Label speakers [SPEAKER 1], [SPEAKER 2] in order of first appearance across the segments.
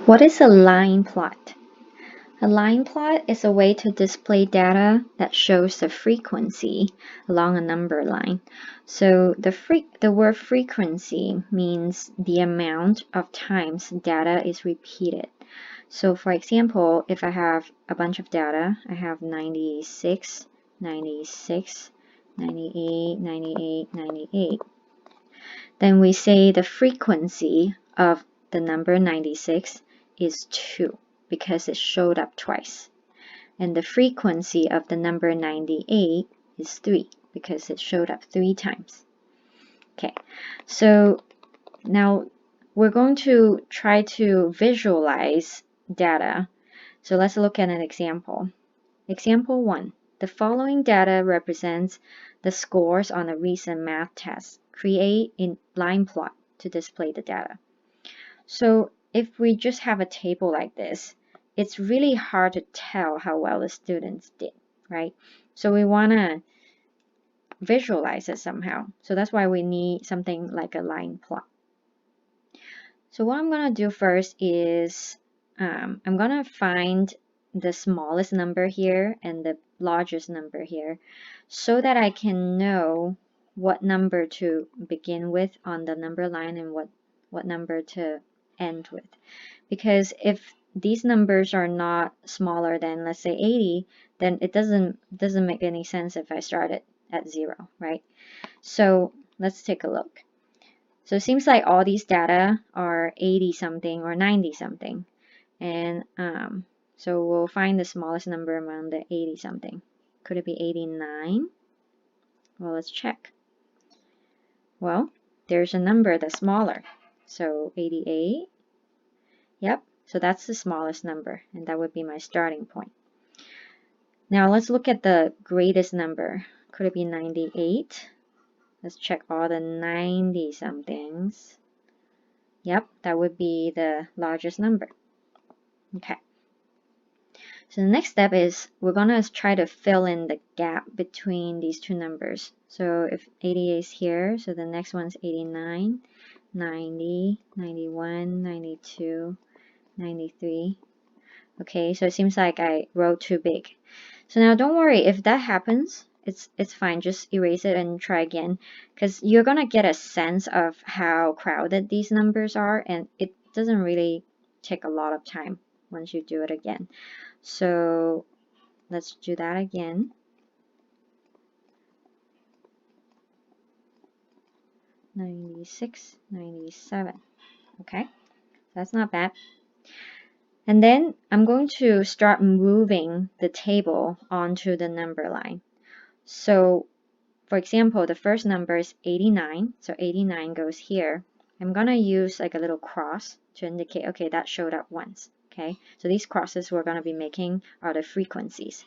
[SPEAKER 1] What is a line plot? A line plot is a way to display data that shows the frequency along a number line. So the word frequency means the amount of times data is repeated. So for example, if I have a bunch of data, I have 96, 96, 98, 98, 98. Then we say the frequency of the number 96 is 2 because it showed up twice. And the frequency of the number 98 is 3 because it showed up 3 times. Okay, so now we're going to try to visualize data. So let's look at an example. Example 1. The following data represents the scores on a recent math test. Create a line plot to display the data. So if we just have a table like this, it's really hard to tell how well the students did, right? So we want to visualize it somehow. So that's why we need something like a line plot. So what I'm going to do first is I'm going to find the smallest number here and the largest number here so that I can know what number to begin with on the number line and what number to end with. Because if these numbers are not smaller than, let's say, 80, then it doesn't make any sense if I start it at 0, right? So let's take a look. So it seems like all these data are 80 something or 90 something. And so we'll find the smallest number among the 80 something. Could it be 89? Well, let's check. Well, there's a number that's smaller. So 88. Yep, so that's the smallest number, and that would be my starting point. Now let's look at the greatest number. Could it be 98? Let's check all the 90 somethings. Yep, that would be the largest number. Okay. So the next step is we're going to try to fill in the gap between these two numbers. So if 88 is here, so the next one's 89, 90, 91, 92, 93. Okay, so it seems like I wrote too big. So now don't worry, if that happens, it's fine. Just erase it and try again, because you're gonna get a sense of how crowded these numbers are, and it doesn't really take a lot of time once you do it again. So let's do that again. 96, 97. Okay, that's not bad. And then I'm going to start moving the table onto the number line. So for example, the first number is 89, so 89 goes here. I'm going to use like a little cross to indicate, okay, that showed up once. Okay, so these crosses we're going to be making are the frequencies.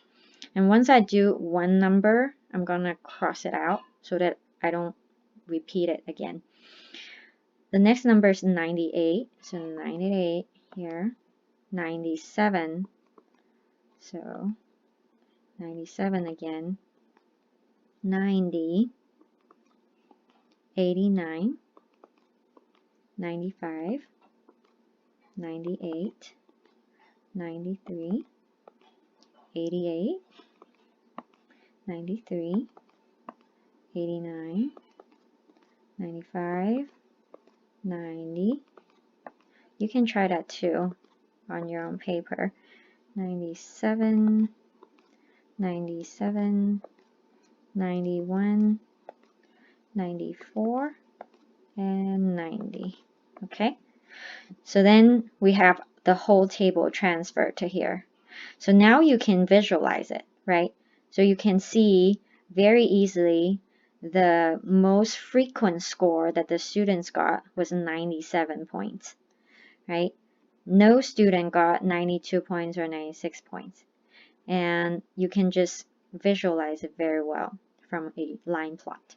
[SPEAKER 1] And once I do one number, I'm going to cross it out so that I don't repeat it again. The next number is 98, so 98 here, 97, so 97 again, 90, 89, 95, 98, 93, 88, 93, 89, 95, 90. You can try that too on your own paper. 97, 97, 91, 94, and 90. Okay, so then we have the whole table transferred to here. So now you can visualize it, right? So you can see very easily the most frequent score that the students got was 97 points, right? No student got 92 points or 96 points. And you can just visualize it very well from a line plot.